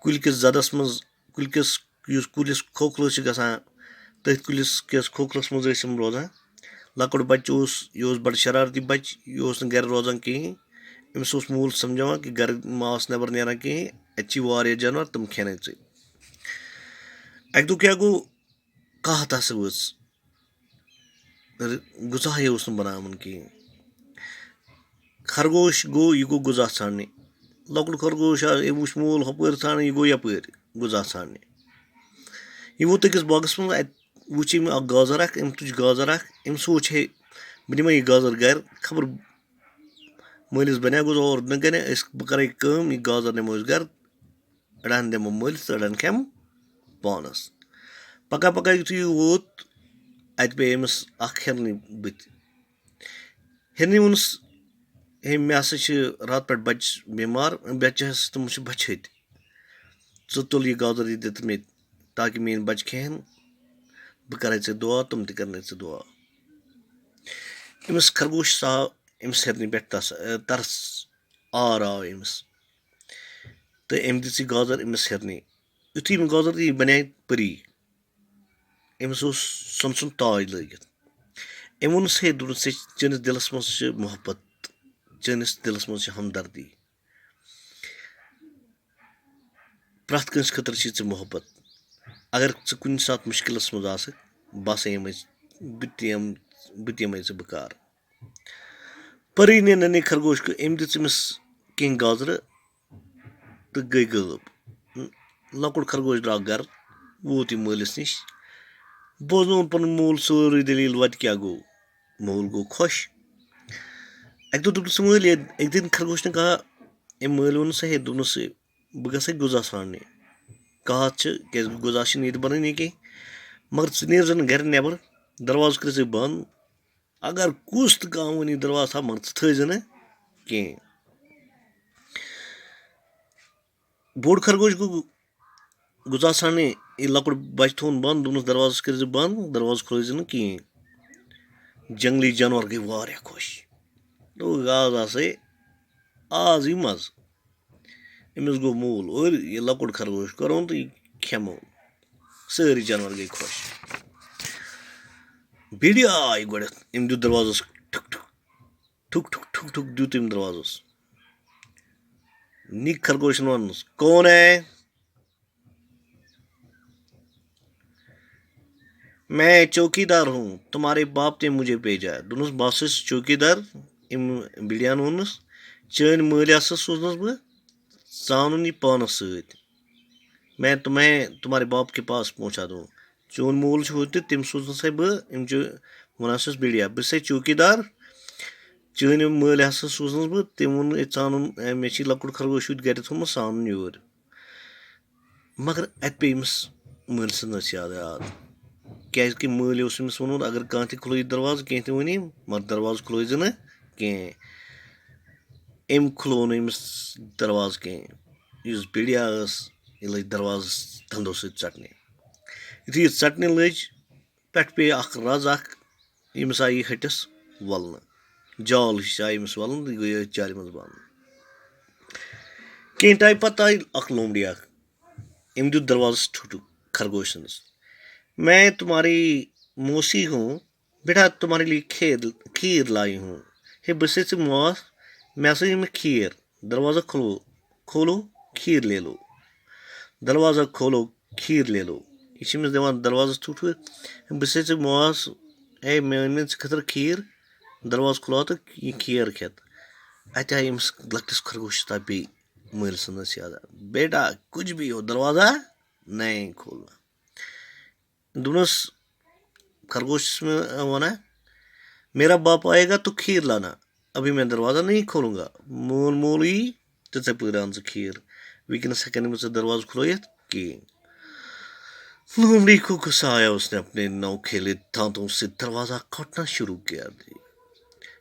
کُلۍ کِس زَدَس منٛز یُس کُلِس کھوکھلہٕ چھِ گژھان تٔتھۍ کُلِس کِس کھوکھلَس منٛز ٲسۍ یِم روزان. لۄکُٹ بَچہِ اوس یہِ اوس بَڑٕ شرارتی بَچہِ یہِ اوس نہٕ گَرِ روزان کِہیٖنۍ. أمِس اوس مول سَمجھاوان کہِ گَرِ ما آس نٮ۪بر نیران کِہیٖنۍ اَتہِ چھی واریاہ جانوَر تِم کھٮ۪نَے ژٕ. اَکہِ دۄہ کیٛاہ گوٚو قحط ہسا ؤژ غذاہٕے اوس نہٕ بَناوان کِہیٖنۍ. خرگوش گوٚو یہِ گوٚو غذا ژھانٛڈنہِ. لۄکُٹ خرگوش أمۍ وٕچھ مول ہُپٲرۍ ژھانٛڈان یہِ گوٚو یَپٲرۍ غذا ژھانٛڈنہِ. یہِ ووت أکِس باغَس منٛز اَتہِ وٕچھ أمۍ اَکھ گازٕر اَکھ أمۍ تُج گازٕر اَکھ أمۍ سوٗنٛچ ہے بہٕ نِمَے یہِ گازٕر گَرِ خبر مٲلِس بَنیٛا غذا اور نہٕ گَنیٛا بہٕ کَرَے کٲم یہِ گازٕر نِمو أسۍ گَرٕ أڑہَن دِمو مٲلِس تہٕ أڑہَن کھٮ۪مہٕ پانَس. پَکان پَکان یُتھُے یہِ ووت اَتہِ پیٚیہِ أمِس اَکھ ہِرنہِ بٕتھِ. ہِرنہِ ووٚنُس ہے مےٚ ہسا چھِ راتہٕ پٮ۪ٹھ بَچہِ بٮ۪مار بَچَس تِم چھِ بَچہِ ہٕتۍ ژٕ تُل یہِ گازٕر یہِ دِتہٕ مےٚ تاکہِ میٛٲنۍ بَچہِ کھٮ۪ہن بہٕ کَرَے ژےٚ دُعا تِم تہِ کَرنَے ژےٚ دُعا. أمِس خرگوشَس آو أمِس ہِرنہِ پٮ۪ٹھ ترس آر آو أمِس تہٕ أمۍ دِژ یہِ گازٕر أمِس ہِرنہِ. یُتھُے أمۍ گازٕر دِژ یہِ بَنے پٔری. أمِس اوس سۄنہٕ سُنٛد تاج لٲگِتھ. أمۍ ووٚنُس ہے دوٚپنَس چٲنِس دِلَس منٛز چھِ محبت چٲنِس دِلَس منٛز چھِ ہمدردی پرٛٮ۪تھ کٲنٛسہِ خٲطرٕ چھی ژےٚ محبت. اگر ژٕ کُنہِ ساتہٕ مُشکِلَس منٛز آسکھ بہٕ ہسا یِمَے بہٕ تہِ یِمَے ژےٚ بکار. پٔری نے نَنے خرگوش کو أمۍ دِژ أمِس کینٛہہ گازرٕ تہٕ گٔے غٲب. لۄکُٹ خرگوش درٛاو گَرٕ ووت یہِ مٲلِس نِش بوزنووُن پَنُن مول سٲرٕے دٔلیٖل وَتہِ کیٛاہ گوٚو. مول گوٚو خۄش. اَکہِ دۄہ دوٚپنَس مٲلۍ اَکہِ دِن خرگوش نے کہا أمۍ مٲلۍ ووٚنُس ہے دوٚپنَس بہٕ گژھَے غذا ژھانٛڈنہِ قحط چھِ کیٛازِکہِ غذا چھِنہٕ ییٚتہِ بَنٲنی کینٛہہ مگر ژٕ نیرزِ نہٕ گَرِ نٮ۪بر دروازٕ کٔرۍ زِ بنٛد. اگر کُس تہٕ کانٛہہ وَنی دروازٕ تھاو مگر ژٕ تھٲیزِ نہٕ کینٛہہ. بوٚڑ خرگوش گوٚو غذا ژھانٛڈنہِ یہِ لۄکُٹ بَچہِ تھووُن بنٛد دوٚپنَس دروازَس کٔرۍ زِ بنٛد دروازٕ کھُلٲیزِ نہٕ کِہیٖنۍ. جنٛگلی جانوَر گٔے واریاہ خۄش دوٚپُکھ آز ہسا آز یی مَزٕ. أمِس گوٚو مول اور یہِ لۄکُٹ خرگوش کوٚرُن تہٕ یہِ کھٮ۪مو. سٲری جانوَر گٔے خۄش. بِڑِ آے گۄڈٮ۪تھ أمۍ دیُت دروازَس ٹھُک ٹھُک ٹھُک ٹھُک ٹھُک ٹھُک دیُت أمۍ دروازَس. نِکۍ خرگوشَن ووٚنُس کون ہے میں چوکی دار ہوں تُمہارے باپ نے مجھے بھیجا. دوٚپنَس بہٕ ہسا چھُس چوکی دار. أمۍ بِڑیان ووٚنُس چٲنۍ مٲلۍ ہسا سوٗزنَس بہٕ ژٕ اَنُن یہِ پانَس سۭتۍ میں تُمہارے باپ کے پاس پہنچا دوں. چون مول چھُ ہُتہِ تٔمۍ سوٗزنَسَے بہٕ أمۍ چھُ وَنان چھُس بِڑیا بہٕ چھُسَے چوکی دار چٲنۍ مٲلۍ ہسا سوٗزنَس بہٕ تٔمۍ ووٚن ژٕ اَنُن مےٚ چھِ لۄکُٹ خرگوش ہُتہِ گَرِ تھوٚمُت سُہ اَنُن یور. مگر اَتہِ پیٚیہِ أمِس مٲلۍ سٕنٛز نصیحت یاد کیٛازِکہِ مٲلۍ اوس أمِس ووٚنمُت اگر کانٛہہ تہِ کھُلٲیِو دروازٕ کینٛہہ تہِ ؤنِو مگر دروازٕ کھُلٲیزِ نہٕ کینٛہہ. أمۍ کھُلوو نہٕ أمِس دروازٕ کینٛہہ. یُس بِڑیا ٲس یہِ لٔج دروازَس دنٛدو سۭتۍ ژَٹنہِ. یُتھُے یہِ ژَٹنہِ لٔج پٮ۪ٹھٕ پیٚیہِ اَکھ رَز اَکھ ییٚمِس آیہِ یہِ ۂٹِس وَلنہٕ جال ہِش آیہِ أمِس وَلنہٕ تہٕ یہِ گٔے أتھۍ جالہِ منٛز بنٛد. کینٛہہ ٹایم پَتہٕ آیہِ اَکھ لومڑی اَکھ أمۍ دیُت دروازَس ٹھُٹُک خرگوش سٕنٛدِس. میں تُمہاری موسی ہوں بیٹا تُمہارے لیے کھیٖر لائی ہوں. ہے بہٕ چھسَے ژےٚ ماس مےٚ ہسا أنۍ مےٚ کھیٖر. دروازہ کھولو کھیٖر لے لو. دروازہ کھولو کھیٖر لے لو. یہِ چھِ أمِس دِوان دروازَس ٹھُٹھ بہٕ چھسَے ژےٚ ماس ہے مےٚ أنۍ مےٚ ژےٚ خٲطرٕ کھیٖر دروازٕ کھُلاو تہٕ یہِ کھیٖر کھٮ۪تھ. اَتہِ آیہِ أمِس لۄکٹِس خرگوشَس تام بیٚیہِ مٲلۍ سٕنٛز نصیحت بیٹا کُچھ بھی ہو دروازہ نہیں کھولنا. دوٚپنَس خرگوش چھُس مےٚ وَنان میرا باپ آئے گا تو کھیٖر لانا ابھی میں دروازہ نہیں کھولوں گا. مول یی تہٕ ژےٚ پٲرۍ اَن ژٕ کھیٖر وٕنکٮ۪نَس ہٮ۪کَن نہٕ ژےٚ دروازٕ کھُلٲیِتھ کِہیٖنۍ. لومڑی کو غصہ آیا اس نے اپنے نو کھیلے دانتوں سے دروازہ کاٹنا شروع کیا.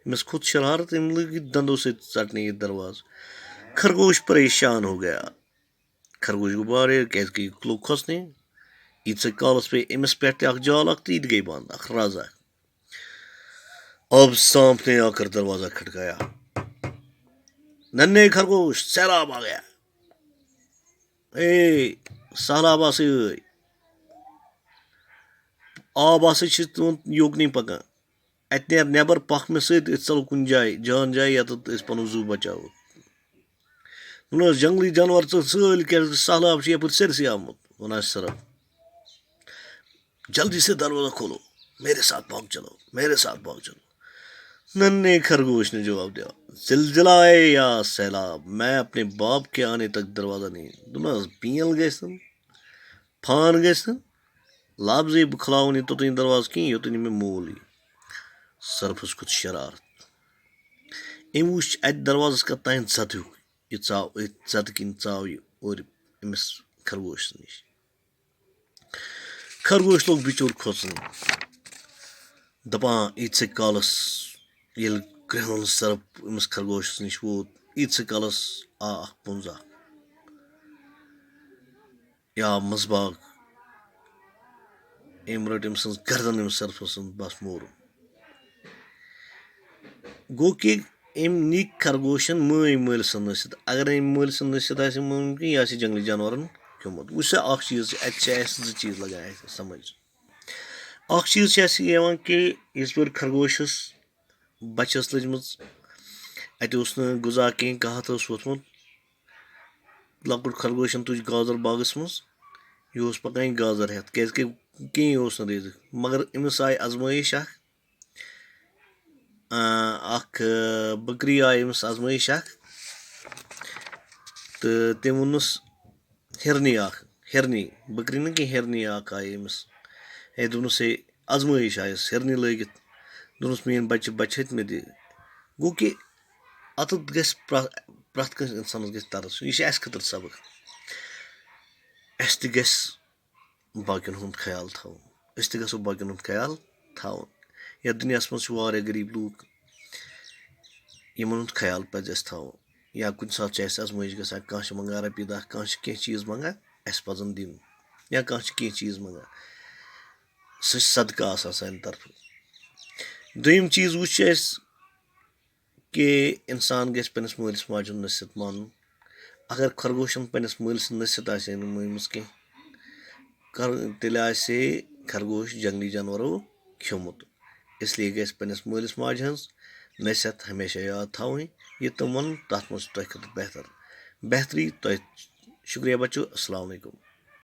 أمِس کھوٚت شرارت أمۍ لٔگۍ دنٛدو سۭتۍ ژَٹنہِ یہِ دروازٕ. خرگوش پریشان ہو گیا. خرگوش گوٚو واریاہ کیٛازِکہِ یہِ لوٚگ کھۄژنہِ ییٖتِسٕے کالَس پیٚیہِ أمِس پٮ۪ٹھ تہِ اَکھ جال اَکھ تہٕ یہِ تہِ گٔے بنٛد اَکھ رَز اَکھ. اب سانپ نے آ کر دروازہ کھٹکایا. ننے خرگوش سیلاب آ گیا. اے سہلاب ہسا آب ہسا چھ تِمن یوکنٕے پکان اتہِ نیر نٮ۪بر پکھ مےٚ سۭتۍ أسۍ ژَلو کُنہِ جایہِ جان جایہِ ییٚتٮ۪تھ أسۍ پنُن زُو بچاوو وۄنۍ حظ جنگلی جانور ژٕ سٲلۍ کیٛازِ سہلاب چھُ یپٲرۍ سٲرسٕے آمُت وَنان صرف جلدی سے دروازہ کھولو میرے ساتھ بھاگ چلو میرے ساتھ بھاگ چلو ننے خرگوش نے جواب دیا زلزلہ آئے یا سیلاب میں اپنے باپ کے آنے تک دروازہ نہیں دپُن حظ پیل گژھِ فان گژھِ لفظے بہٕ کھلاو نہٕ توٚتانۍ دروازٕ کِہیٖنۍ یوٚتانۍ نہٕ مےٚ مول یی سرفس کھوٚت شرارت أمۍ وٕچھ اَتہِ دروازس تانۍ ژَتھ ہیوٗ یہِ ژاو أتھۍ ژَتہٕ کِنۍ ژاو یہِ اورٕ أمِس خرگوشس نِش خرگوش لوگ بِچور کھوژُن دپان ییٖتسے کالس ییٚلہِ کرٛہُن سرف أمِس خرگوشس نِش ووت ییٖتسے کالس آ اکھ پوٚنٛز اکھ یا منٛزباگ أمۍ رٔٹ أمۍ سٕنٛز گردن أمِس سرفس سٕنٛز بس مورُن گوٚو کہِ أمۍ نی خرگوشن مٲنۍ مٲلۍ سٕنٛز نصیحت اگر أمۍ مٲلۍ سٕنٛز نصیحت آسہِ مٲنمٕژ کِہیٖنۍ یہِ آسہِ جنگلی جانورن کھیوٚمُت وٕچھ سا اکھ چیٖز اَتہِ چھِ اَسہِ زٕ چیٖز لگان اَسہِ سمجھ اکھ چیٖز چھِ اَسہِ یِوان کہِ یِژ پھِر خرگوشس بچہِ ٲس لٔجمٕژ اَتہِ اوس نہٕ غذا کینٛہہ قحط اوس ووٚتھمُت لۄکُٹ خرگوشن تُج گازر باغس منٛز یہِ اوس پکان یہِ گازر ہٮ۪تھ کیازِ کہِ کِہیٖنۍ اوس نہٕ رٲزِتھ مگر أمِس آیہِ ازمٲیش اکھ بکری آیہِ أمِس ازمٲیش اکھ تہٕ تٔمۍ ووٚنُس ہِرنی بکری نہٕ کینٛہہ ہِرنی اکھ آیہِ أمِس ہے دوٚپنس ہے ازمٲیش آیس ہِرنہِ لٲگِتھ دوٚپنس میٲنۍ بچہِ بچٲے مےٚ دِ گوٚو کہِ اتٮ۪تھ گژھِ پرٛٮ۪تھ کٲنٛسہِ انسانس گژھِ ترس یہِ چھِ اسہِ خٲطرٕ سبق اسہِ تہِ گژھِ باقین ہُنٛد خیال تھاوُن أسۍ تہِ گژھو باقین ہُنٛد خیال تھاوُن یتھ دُنیاہس منٛز چھِ واریاہ غریٖب لوٗکھ یِمن ہُنٛد خیال پزِ اسہِ تھاوُن یا کُنہِ ساتہٕ چھِ اسہِ ازمٲیش گژھان کانٛہہ چھُ منٛگان رۄپیہِ دہ کانٛہہ چھُ کینٛہہ چیٖز منٛگان اسہِ پزن دِنۍ یا کانٛہہ چھُ کینٛہہ چیٖز منٛگان سُہ چھُ صدقہٕ آسان سانہِ طرفہٕ دوٚیِم چیٖز وٕچھ اسہِ کہِ انسان گژھِ پننس مٲلِس ماجہِ ہُنٛد نصیحت مانُن اگر خرگوشن پننس مٲلۍ سٕنٛز نصیحت آسہِ ہے نہٕ مٲنمٕژ کینٛہہ تیٚلہِ آسہِ ہے خرگوش جنگلی جانورو کھیوٚمُت اسلیے گژھِ پننس مٲلِس ماجہِ ہٕنٛز نصیحت ہمیشہ یاد تھاوٕنۍ یہِ تِم ونن تتھ منٛز چھُ تۄہہِ خٲطرٕ بہتری تۄہہِ شُکریہ بچو السلام علیکُم